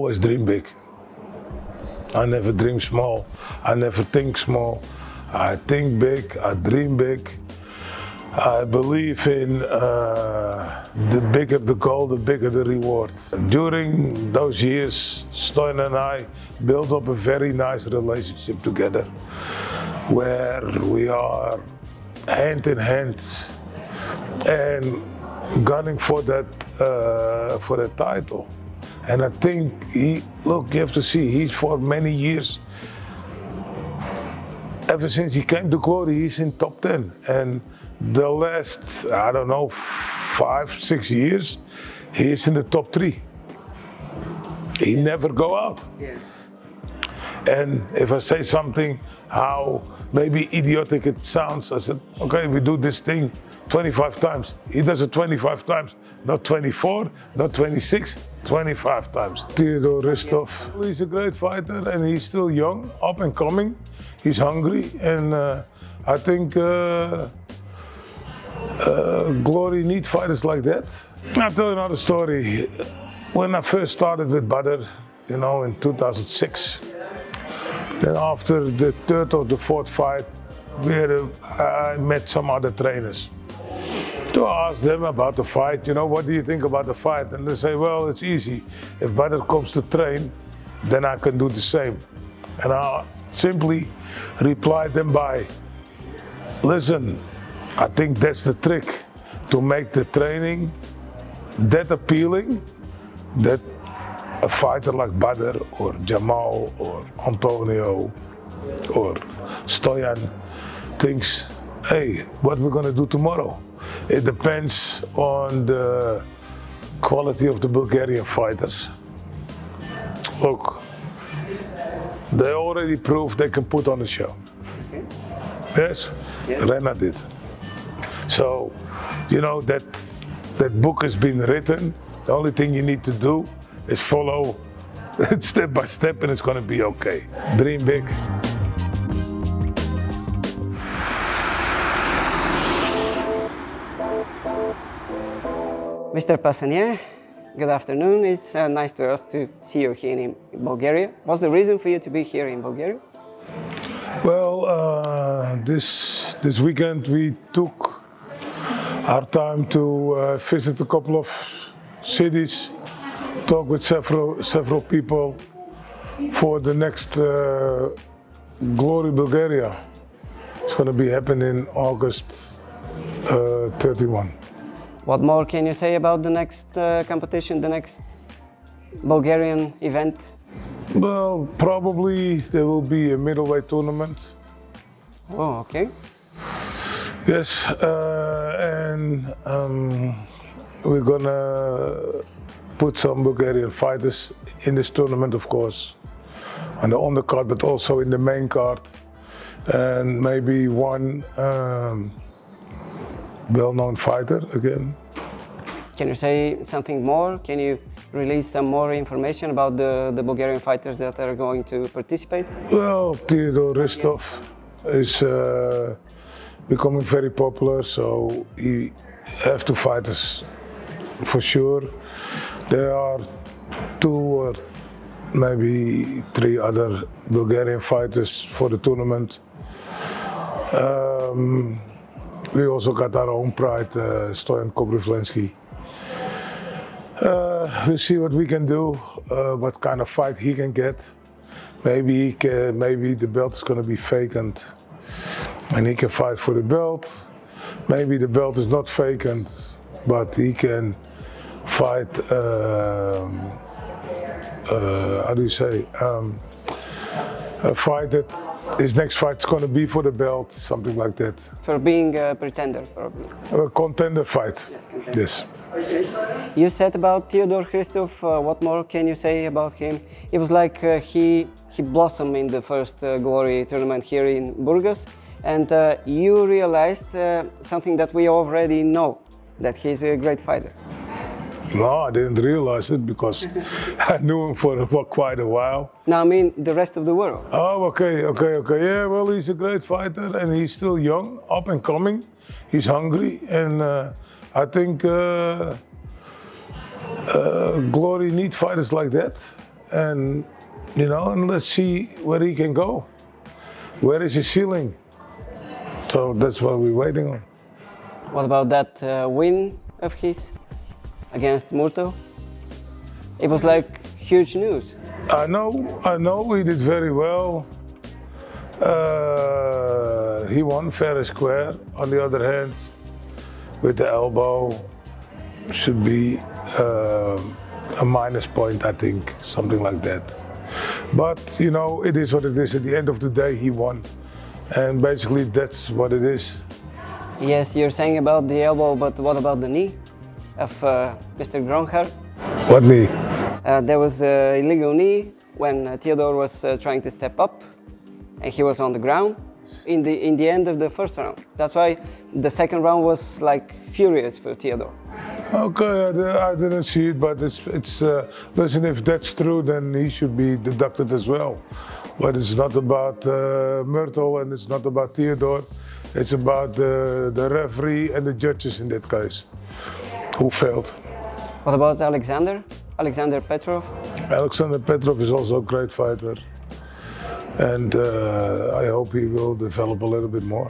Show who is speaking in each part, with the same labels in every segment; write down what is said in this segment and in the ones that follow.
Speaker 1: always dream big. I never dream small. I never think small. I think big, I dream big. I believe in the bigger the goal, the bigger the reward. During those years, Stoyan and I built up a very nice relationship together, where we are hand in hand and gunning for that title. And I think look, you have to see, he's for many years, ever since he came to Glory, he's in top 10. And the last, I don't know, 5-6 years, he's in the top 3. He never go out. Yeah. And if I say something, how maybe idiotic it sounds, I said, okay, we do this thing 25 times. He does it 25 times, not 24, not 26, 25 times. Theodor Ristov, he's a great fighter and he's still young, up and coming. He's hungry, and I think Glory need fighters like that. I'll tell you another story. When I first started with Bадр, you know, in 2006, then after the third or the fourth fight, I met some other trainers to ask them about the fight. You know, what do you think about the fight? And they say, well, it's easy. If Bадр comes to train, then I can do the same. And I simply replied them by, listen, I think that's the trick, to make the training that appealing that a fighter like Bадр or Jamal or Antonio or Stoyan thinks, hey, what we're gonna do tomorrow? It depends on the quality of the Bulgarian fighters. Look, they already proved they can put on a show. Okay. Yes? Yeah. Rena did. So, you know, that book has been written. The only thing you need to do is follow it step by step and it's going to be okay. Dream big.
Speaker 2: Mr. Pasanie, good afternoon. It's nice to us to see you here in Bulgaria. What's the reason for you to be here in Bulgaria?
Speaker 1: Well, this weekend we took our time to visit a couple of cities, talk with several people for the next Glory Bulgaria. It's going to be happening August 31.
Speaker 2: What more can you say about the next competition, the next Bulgarian event?
Speaker 1: Well, probably there will be a middleweight tournament.
Speaker 2: Oh, okay.
Speaker 1: Yes, and we're gonna put some Bulgarian fighters in this tournament, of course, on the undercard, but also in the main card, and maybe one well-known fighter again.
Speaker 2: Can you say something more? Can you release some more information about the Bulgarian fighters that are going to participate?
Speaker 1: Well, Theodor Ristov is becoming very popular, so he have to fight us for sure. There are 2 or maybe 3 other Bulgarian fighters for the tournament. We also got our own pride, Stoyan Kopривленски. We'll see what we can do, what kind of fight he can get. Maybe the belt is going to be vacant and he can fight for the belt. Maybe the belt is not vacant, but he can fight, how do you say, a fight that his next fight is going to be for the belt, something like that.
Speaker 2: For being a pretender, probably.
Speaker 1: A contender fight, yes.
Speaker 2: You said about Theodor Ristov, what more can you say about him? It was like he blossomed in the first Glory tournament here in Burgas, and you realized something that we already know, that he's a great fighter.
Speaker 1: No, I didn't realize it because I knew him for quite a while.
Speaker 2: No, I mean the rest of the world.
Speaker 1: Oh, okay. Yeah, well, he's a great fighter and he's still young, up and coming. He's hungry, and I think Glory need fighters like that. and and let's see where he can go. Where is his ceiling? So that's what we're waiting on.
Speaker 2: What about that win of his against Murto? It was like huge news.
Speaker 1: I know he did very well. He won fair and square. On the other hand, with the elbow, should be a minus point, I think, something like that. But it is what it is. At the end of the day, he won, and basically that's what it is.
Speaker 2: Yes, you're saying about the elbow, but what about the knee of Mr. Gronchar?
Speaker 1: What knee?
Speaker 2: There was an illegal knee when Theodor was trying to step up, and he was on the ground in the end of the first round. That's why the second round was like furious for Theodor.
Speaker 1: Okay, I didn't see it, but it's listen, if that's true, then he should be deducted as well. But it's not about Myrtle and it's not about Theodor. It's about the referee and the judges in that case, who failed.
Speaker 2: What about Alexander? Alexander Petrov?
Speaker 1: Alexander Petrov is also a great fighter. And I hope he will develop a little bit more.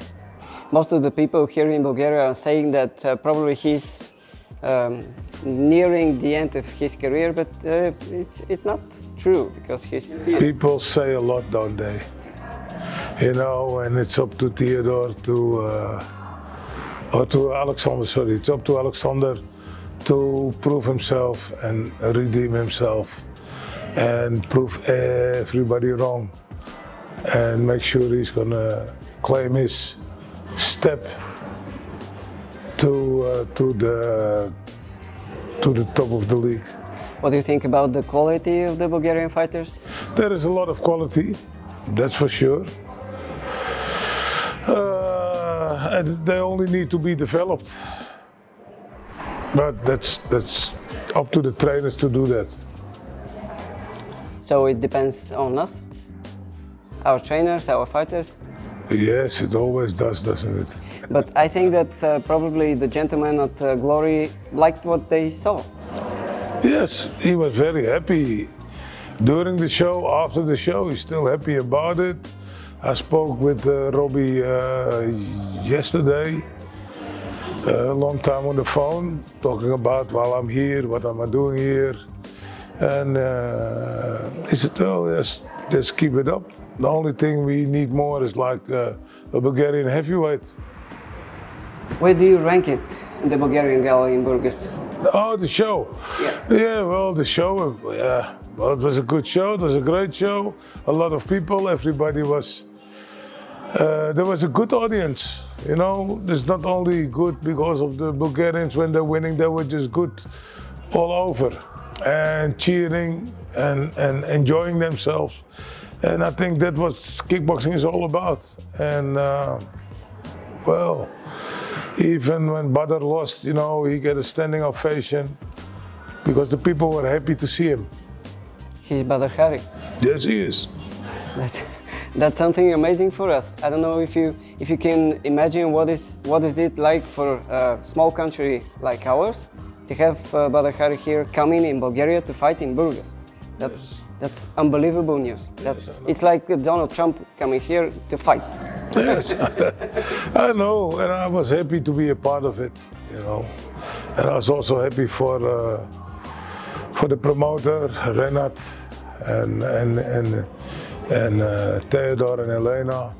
Speaker 2: Most of the people here in Bulgaria are saying that probably he's nearing the end of his career, but it's not true because he's...
Speaker 1: People say a lot, don't they? And it's up to Theodor or to Alexander, sorry, it's up to Alexander to prove himself and redeem himself and prove everybody wrong and make sure he's gonna claim his step to the top of the league.
Speaker 2: What do you think about the quality of the Bulgarian fighters?
Speaker 1: There is a lot of quality, that's for sure. And they only need to be developed. But that's up to the trainers to do that.
Speaker 2: So it depends on us? Our trainers, our fighters?
Speaker 1: Yes, it always does, doesn't it?
Speaker 2: But I think that probably the gentlemen at Glory liked what they saw.
Speaker 1: Yes, he was very happy. During the show, after the show, he's still happy about it. I spoke with Robbie yesterday, a long time on the phone, talking about while I'm here, what am I doing here. And he said, well, yes, just keep it up. The only thing we need more is like a Bulgarian heavyweight.
Speaker 2: Where do you rank it in the Bulgarian gallery in Burgas?
Speaker 1: Oh, the show?
Speaker 2: Yes.
Speaker 1: Yeah, well, the show, well, it was a good show, it was a great show. A lot of people, everybody was, there was a good audience. It's not only good because of the Bulgarians when they're winning, they were just good all over and cheering and enjoying themselves. And I think that's what kickboxing is all about. And well, even when Bадр lost, he got a standing ovation because the people were happy to see him.
Speaker 2: He's Badr Hari.
Speaker 1: Yes, he is.
Speaker 2: That's something amazing for us. I don't know if you can imagine what is it like for a small country like ours to have Badr Hari here coming in Bulgaria to fight in Burgas. That's unbelievable news. It's like Donald Trump coming here to fight.
Speaker 1: Yes, I know, and I was happy to be a part of it, And I was also happy for the promoter, Renat, and Teodor and Elena,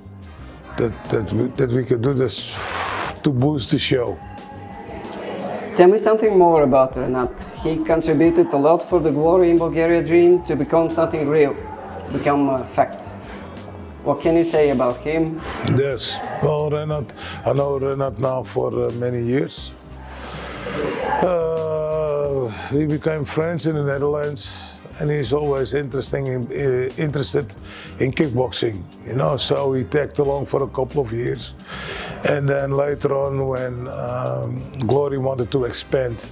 Speaker 1: that we could do this to boost the show.
Speaker 2: Tell me something more about Renat. He contributed a lot for the Glory in Bulgaria dream to become something real, to become a fact. What can you say about him?
Speaker 1: Yes, well, Renat, I know Renat now for many years. We became friends in the Netherlands, and he's always interested in kickboxing, so he tagged along for a couple of years. And then later on, when Glory wanted to expand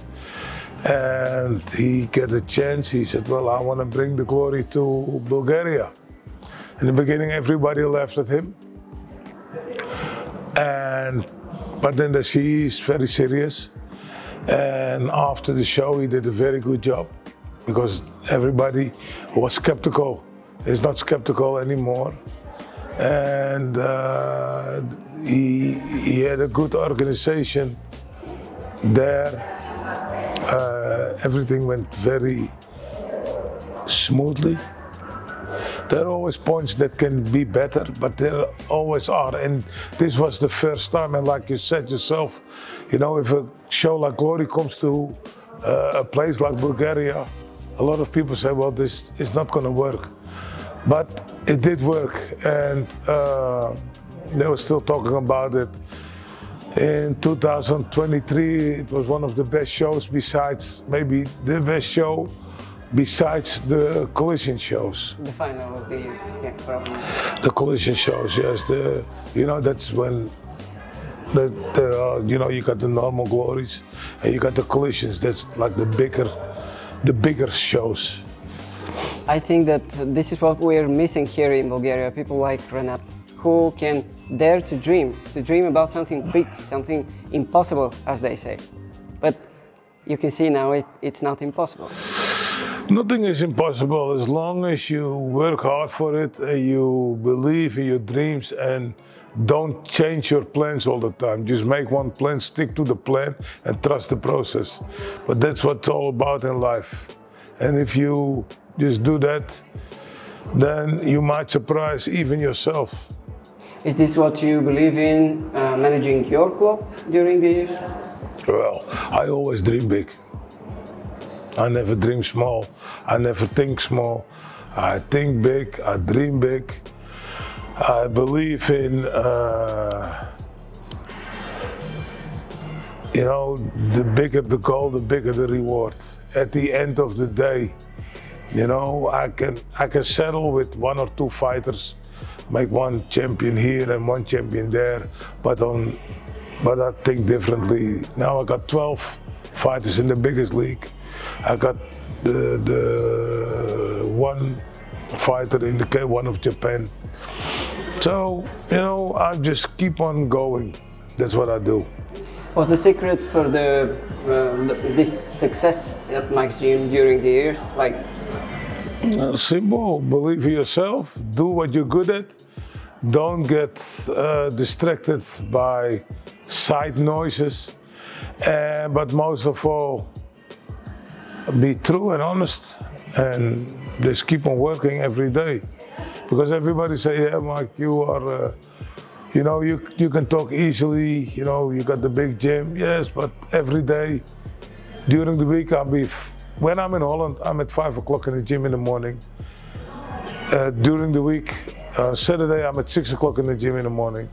Speaker 1: and he got a chance, he said, well, I want to bring the Glory to Bulgaria. In the beginning, everybody laughed at him. But then they see he's very serious. And after the show, he did a very good job. because everybody was skeptical. Is not skeptical anymore, and he had a good organization there. Everything went very smoothly. There are always points that can be better, but there always are. And this was the first time, and like you said yourself, you know, if a show like Glory comes to a place like Bulgaria, a lot of people say, well, this is not going to work. But it did work, and they were still talking about it. In 2023, it was one of the best shows, besides maybe the best show, besides the collision shows.
Speaker 2: The final of the probably.
Speaker 1: The collision shows, yes. You know, that's when there are, you know, you got the normal glories and you got the collisions. That's like the bigger shows.
Speaker 2: I think that this is what we are missing here in Bulgaria. People like Renat, who can dare to dream about something big, something impossible, as they say. But you can see now it's not impossible.
Speaker 1: Nothing is impossible as long as you work hard for it and you believe in your dreams and don't change your plans all the time. Just make one plan, stick to the plan and trust the process. But that's what it's all about in life. And if you just do that, then you might surprise even yourself.
Speaker 2: Is this what you believe in, managing your club during the years?
Speaker 1: Well, I always dream big. I never dream small. I never think small. I think big, I dream big. I believe in, you know, the bigger the goal, the bigger the reward. At the end of the day, you know, I can settle with one or two fighters, make one champion here and one champion there, but I think differently. Now I got 12 fighters in the biggest league. I got the one fighter in the K1 of Japan. So, you know, I just keep on going. That's what I do.
Speaker 2: What's the secret for this success at Mike's gym during the years? Like,
Speaker 1: simple. Believe in yourself. Do what you're good at. Don't get distracted by side noises. But most of all, be true and honest, and just keep on working every day. Because everybody say, yeah, Mike, you are, you know, you can talk easily, you know, you got the big gym. Yes, but every day, during the week, when I'm in Holland, I'm at 5 o'clock in the gym in the morning. During the week, Saturday, I'm at 6 o'clock in the gym in the morning.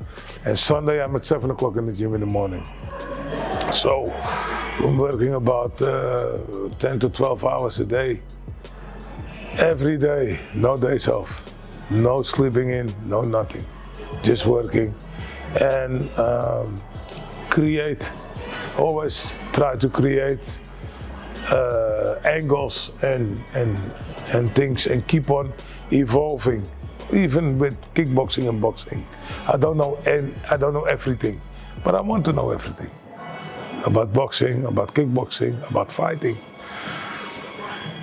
Speaker 1: And Sunday, I'm at 7 o'clock in the gym in the morning. So I'm working about 10 to 12 hours a day. Every day, no days off, no sleeping in, no nothing. Just working and create. Always try to create angles and things and keep on evolving. Even with kickboxing and boxing, I don't know everything, but I want to know everything about boxing, about kickboxing, about fighting.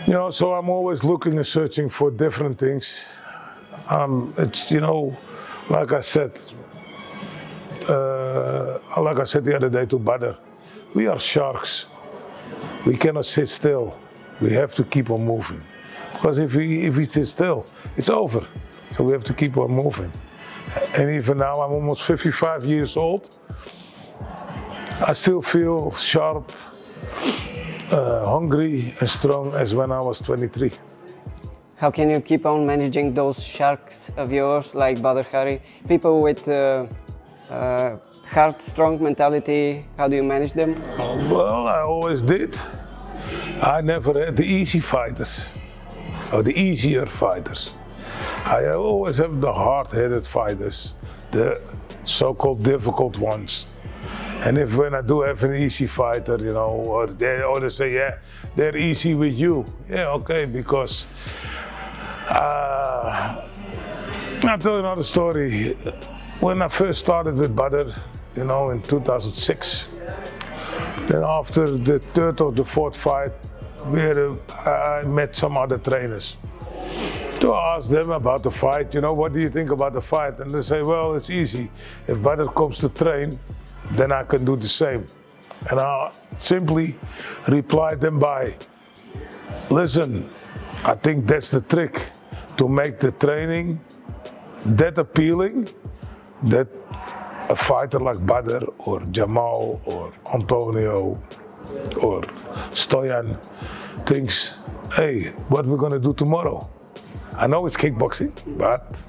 Speaker 1: You know, so I'm always looking and searching for different things. It's, you know, like I said the other day to Bадр, we are sharks. We cannot sit still. We have to keep on moving, because if we sit still, it's over. So we have to keep on moving. And even now, I'm almost 55 years old. I still feel sharp, hungry and strong as when I was 23.
Speaker 2: How can you keep on managing those sharks of yours like Badr Hari? People with hard, strong mentality, how do you manage them?
Speaker 1: Well, I always did. I never had the easy fighters, or the easier fighters. I always have the hard-headed fighters, the so-called difficult ones. And when I do have an easy fighter, you know, or they say, yeah, they're easy with you. Yeah, okay, because I'll tell you another story. When I first started with Badr, you know, in 2006, then after the third or the fourth fight, I met some other trainers to ask them about the fight. You know, what do you think about the fight? And they say, well, it's easy. If Badr comes to train, then I can do the same. And I simply replied them by, listen, I think that's the trick, to make the training that appealing that a fighter like Badr or Jamal or Antonio or Stoyan thinks, hey, what we're gonna do tomorrow? I know it's kickboxing, but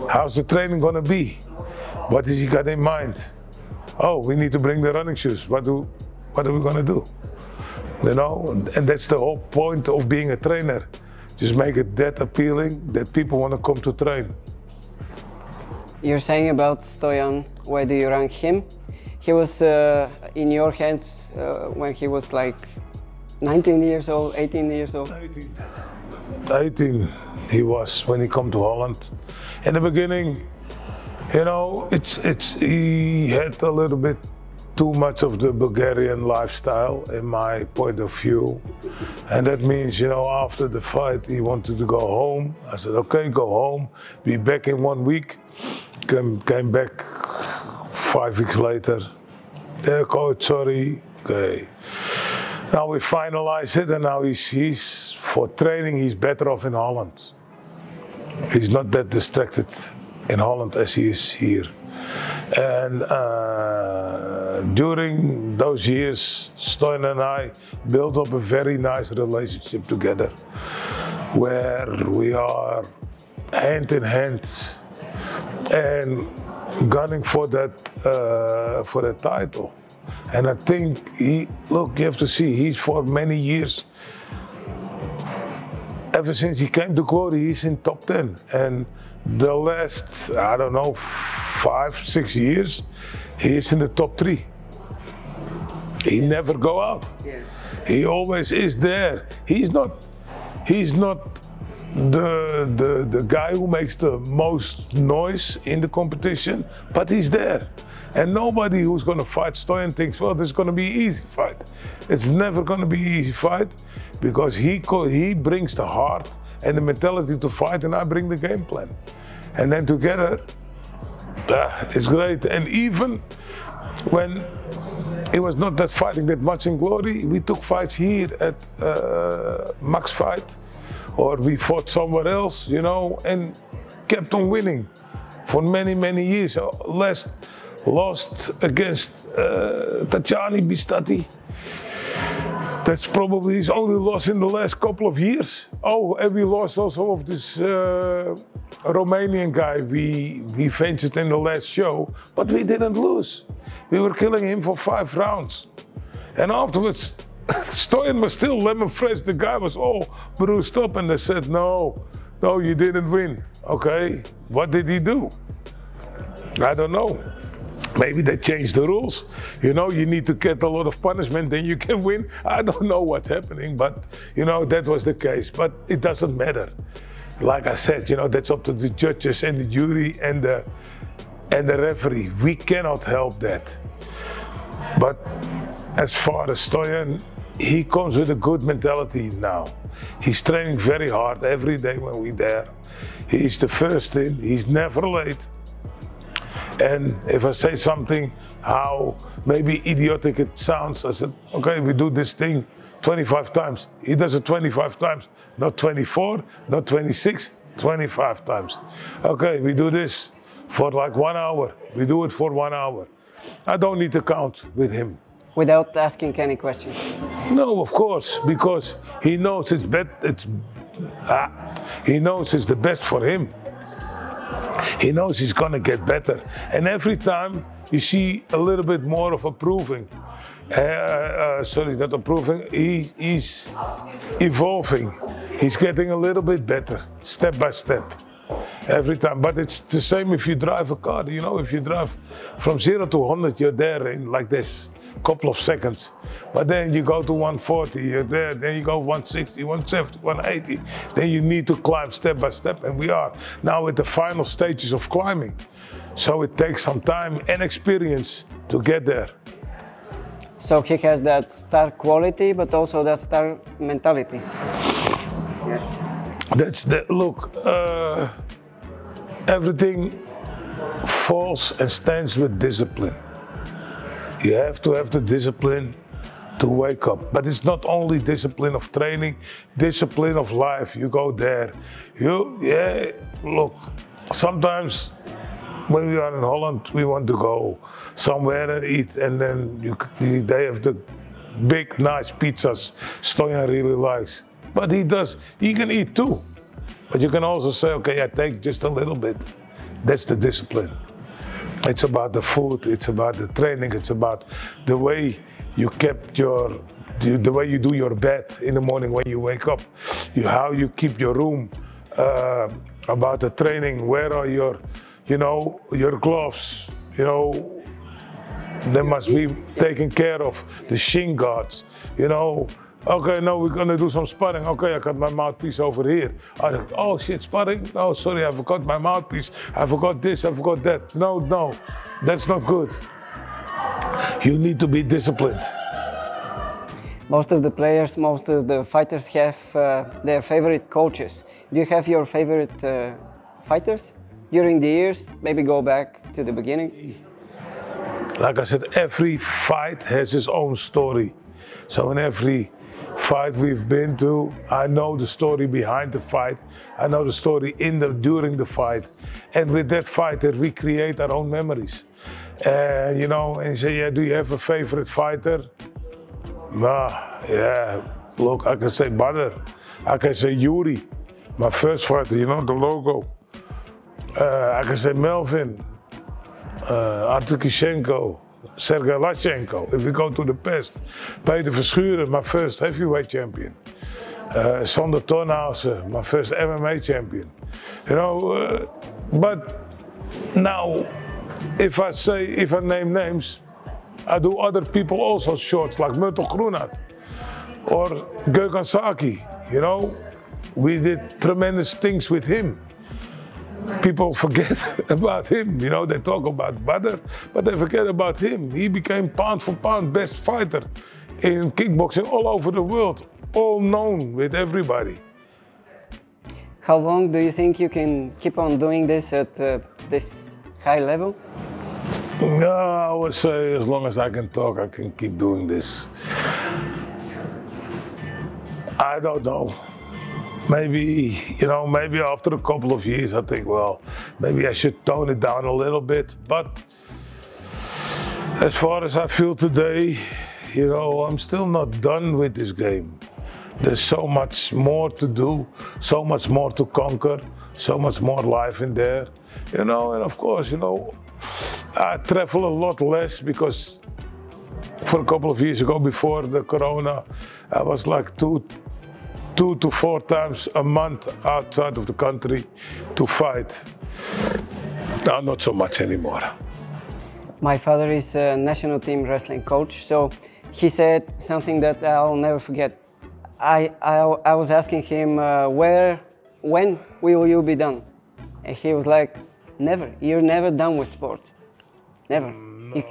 Speaker 1: how's the training gonna be? What has he got in mind? Oh, we need to bring the running shoes. What are we gonna do? You know, and that's the whole point of being a trainer. Just make it that appealing that people want to come to train.
Speaker 2: You're saying about Stoyan, where do you rank him? He was in your hands when he was like 19 years old, 18 years old?
Speaker 1: 18 he was when he come to Holland. In the beginning, you know, he had a little bit too much of the Bulgarian lifestyle, in my point of view. And that means, you know, after the fight, he wanted to go home. I said, okay, go home, be back in 1 week. Came back 5 weeks later. Yeah, coach, sorry, okay. Now we finalized it, and now he's for training, he's better off in Holland. He's not that distracted in Holland as he is here. And during those years, Stoyan and I built up a very nice relationship together, where we are hand in hand and gunning for that title. And I think look, you have to see, he's for many years, ever since he came to Glory, he's in top 10. And the last, I don't know, 5-6 years, he's in the top 3. He never go out. Yes. He always is there. He's not the guy who makes the most noise in the competition, but he's there. And nobody who's going to fight Stoyan thinks, well, this is going to be an easy fight. It's never going to be an easy fight, because he brings the heart and the mentality to fight, and I bring the game plan. And then together, it's great. And even when it was not that fighting that much in Glory, we took fights here at Max Fight, or we fought somewhere else, you know, and kept on winning for many, many years. Lost against Tajani Bistati. That's probably his only loss in the last couple of years. Oh, and we lost also of this Romanian guy we ventured in the last show, but we didn't lose. We were killing him for 5 rounds. And afterwards, Stoyan was still lemon fresh. The guy was all bruised up, and they said, no, you didn't win. Okay, what did he do? I don't know. Maybe they changed the rules. You know, you need to get a lot of punishment, then you can win. I don't know what's happening, but you know, that was the case. But it doesn't matter. Like I said, you know, that's up to the judges and the jury and the referee. We cannot help that. But as far as Stoyan, he comes with a good mentality now. He's training very hard every day when we're there. He's the first in, he's never late. And if I say something, how maybe idiotic it sounds, I said, okay, we do this thing 25 times. He does it 25 times, not 24, not 26, 25 times. Okay, we do this for like 1 hour. We do it for 1 hour. I don't need to count with him.
Speaker 2: Without asking any questions?
Speaker 1: No, of course, because he knows he knows it's the best for him. He knows he's gonna get better. And every time you see a little bit more of improving. Sorry, not improving, he's evolving. He's getting a little bit better, step by step, every time. But it's the same if you drive a car, you know, if you drive from 0 to 100, you're there in like this, couple of seconds. But then you go to 140, you're there, then you go 160, 170, 180. Then you need to climb step by step, and we are now at the final stages of climbing. So it takes some time and experience to get there.
Speaker 2: So he has that star quality, but also that star mentality.
Speaker 1: That's the look. Everything falls and stands with discipline. You have to have the discipline to wake up. But it's not only discipline of training, discipline of life. You go there. Look, sometimes when we are in Holland, we want to go somewhere and eat, and then they have the big, nice pizzas Stoyan really likes. But he can eat too. But you can also say, okay, I take just a little bit. That's the discipline. It's about the food, it's about the training, it's about the way you the way you do your bed in the morning when you wake up, how you keep your room, about the training, where are your gloves, they must be taken care of, the shin guards, Okay, now we're gonna do some sparring. Okay, I got my mouthpiece over here. Oh shit, sparring? No, sorry, I forgot my mouthpiece. I forgot this, I forgot that. No, that's not good. You need to be disciplined.
Speaker 2: Most of the players, most of the fighters have their favorite coaches. Do you have your favorite fighters during the years? Maybe go back to the beginning.
Speaker 1: Like I said, every fight has its own story. So in every fight we've been to, I know the story behind the fight. I know the story during the fight. And with that fighter, we create our own memories. And you say, yeah, do you have a favorite fighter? Yeah, look, I can say Bадр. I can say Yuri, my first fighter, the logo. I can say Melvin, Artukishenko, Sergei Lachenko, if we go to the past. Peter Verschuren, my first heavyweight champion. Sander Tornhausen, my first MMA champion. But now, if I name names, I do other people also short, like Myrtle Groenart or Gьокхан Saki. We did tremendous things with him. People forget about him, they talk about Bадр, but they forget about him. He became pound for pound best fighter in kickboxing all over the world, all known with everybody.
Speaker 2: How long do you think you can keep on doing this at this high level?
Speaker 1: I would say as long as I can talk, I can keep doing this. I don't know. Maybe after a couple of years, I think, well, maybe I should tone it down a little bit. But as far as I feel today, I'm still not done with this game. There's so much more to do, so much more to conquer, so much more life in there. And of course, I travel a lot less because for a couple of years ago, before the corona, I was like two to four times a month outside of the country to fight. Now, not so much anymore.
Speaker 2: My father is a national team wrestling coach, so he said something that I'll never forget. I was asking him, when will you be done? And he was like, never. You're never done with sports. Never.
Speaker 1: No.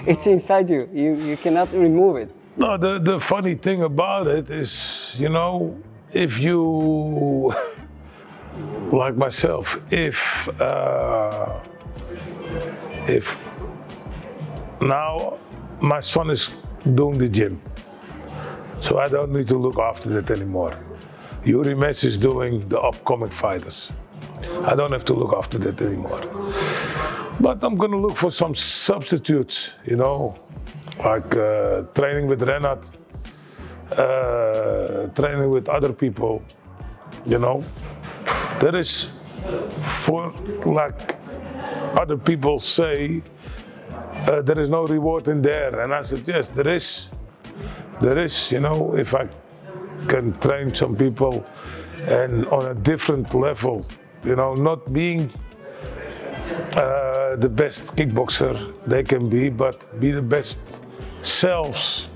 Speaker 2: It's inside you. You cannot remove it.
Speaker 1: No, the funny thing about it is, if you, like myself, if now my son is doing the gym, so I don't need to look after that anymore. Yury Mess is doing the upcoming fighters. I don't have to look after that anymore. But I'm gonna look for some substitutes, like training with Renat, training with other people, There is, like other people say, there is no reward in there. And I said, yes, there is. There is, if I can train some people and on a different level, not being the best kickboxer they can be, but be the best selves,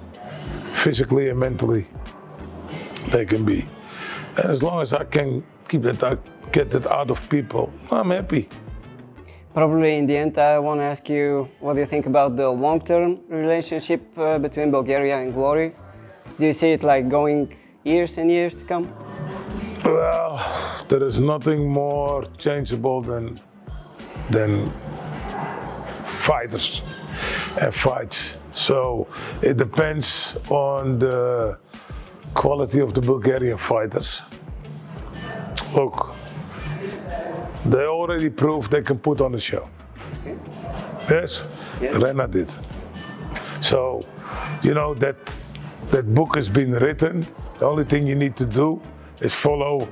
Speaker 1: physically and mentally, they can be. And as long as I can get that out of people, I'm happy.
Speaker 2: Probably in the end, I want to ask you, what do you think about the long-term relationship between Bulgaria and Glory? Do you see it like going years and years to come?
Speaker 1: Well, there is nothing more changeable than fighters and fights. So it depends on the quality of the Bulgarian fighters. Look, they already proved they can put on a show. Yes? Rena did. So, you know, that book has been written. The only thing you need to do is follow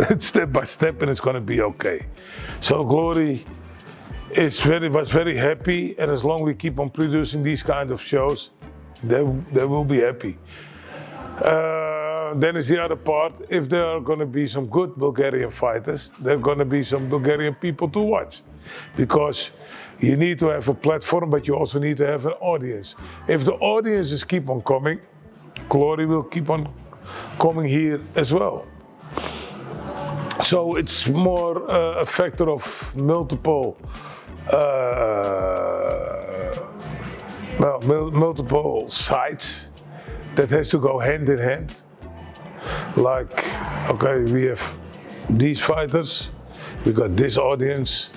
Speaker 1: it step by step and it's going to be okay. So Glory was very happy, and as long as we keep on producing these kind of shows, they will be happy. Then is the other part, if there are going to be some good Bulgarian fighters, there are going to be some Bulgarian people to watch. Because you need to have a platform, but you also need to have an audience. If the audiences keep on coming, Glory will keep on coming here as well. So it's more a factor of multiple multiple sides that has to go hand in hand. Like, okay, we have these fighters, we got this audience,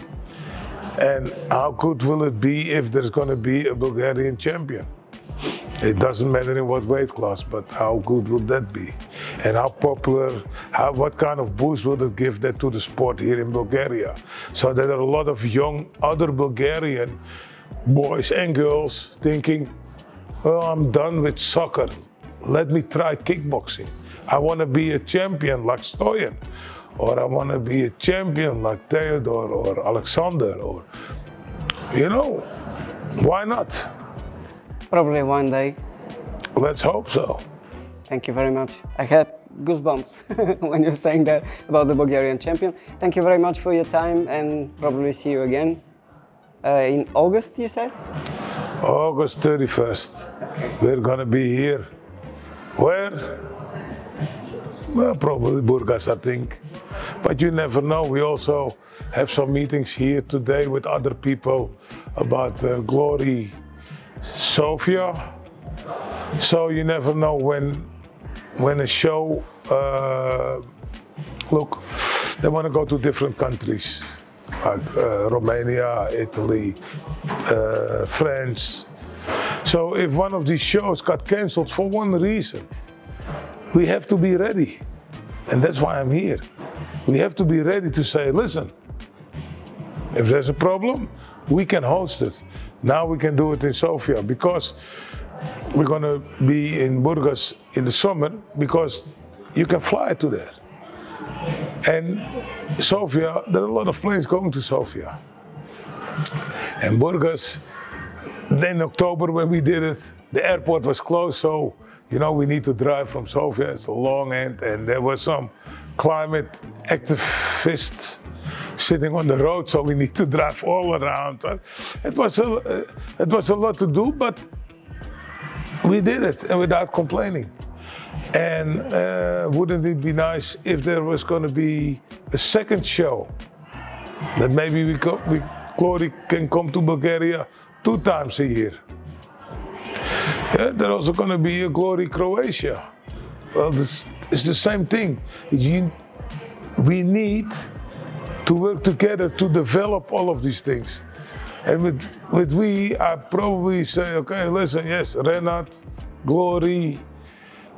Speaker 1: and how good will it be if there's going to be a Bulgarian champion? It doesn't matter in what weight class, but how good will that be? And how popular, what kind of boost will it give that to the sport here in Bulgaria? So there are a lot of young other Bulgarian boys and girls thinking, well, I'm done with soccer. Let me try kickboxing. I want to be a champion like Stoyan, or I want to be a champion like Teodor or Alexander, or, you know, why not?
Speaker 2: Probably one day.
Speaker 1: Let's hope so.
Speaker 2: Thank you very much. I had goosebumps when you were saying that about the Bulgarian champion. Thank you very much for your time, and probably see you again in August, you said?
Speaker 1: August 31st. Okay. We're going to be here. Where? Well, probably Burgas, I think. But you never know. We also have some meetings here today with other people about Glory Sofia. So you never know when a show, look, they want to go to different countries, like Romania, Italy, France. So if one of these shows got cancelled for one reason, we have to be ready. And that's why I'm here. We have to be ready to say, listen, if there's a problem, we can host it. Now we can do it in Sofia, because we're going to be in Burgas in the summer, because you can fly to there. And Sofia, there are a lot of planes going to Sofia. And Burgas, then in October when we did it, the airport was closed, so you know we need to drive from Sofia. It's a long end, and there was some climate activists sitting on the road, so we need to drive all around. It was a lot to do, but we did it, and without complaining. And wouldn't it be nice if there was going to be a second show, that maybe Glory can come to Bulgaria 2 times a year? Yeah, there's also going to be a Glory Croatia. Well, it's the same thing. We need to work together to develop all of these things. And with we, I probably say, okay, listen, yes, Renat, Glory,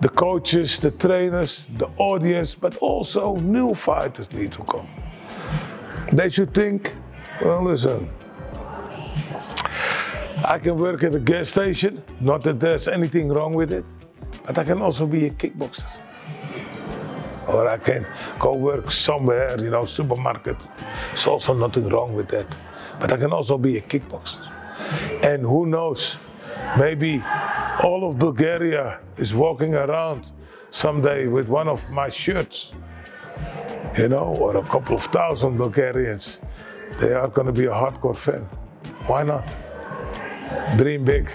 Speaker 1: the coaches, the trainers, the audience, but also new fighters need to come. They should think, well, listen, I can work at a gas station, not that there's anything wrong with it, but I can also be a kickboxer. Or I can go work somewhere, you know, supermarket. There's also nothing wrong with that. But I can also be a kickboxer. And who knows, maybe all of Bulgaria is walking around someday with one of my shirts, you know, or a couple of thousand Bulgarians. They are going to be a hardcore fan. Why not? Dream big.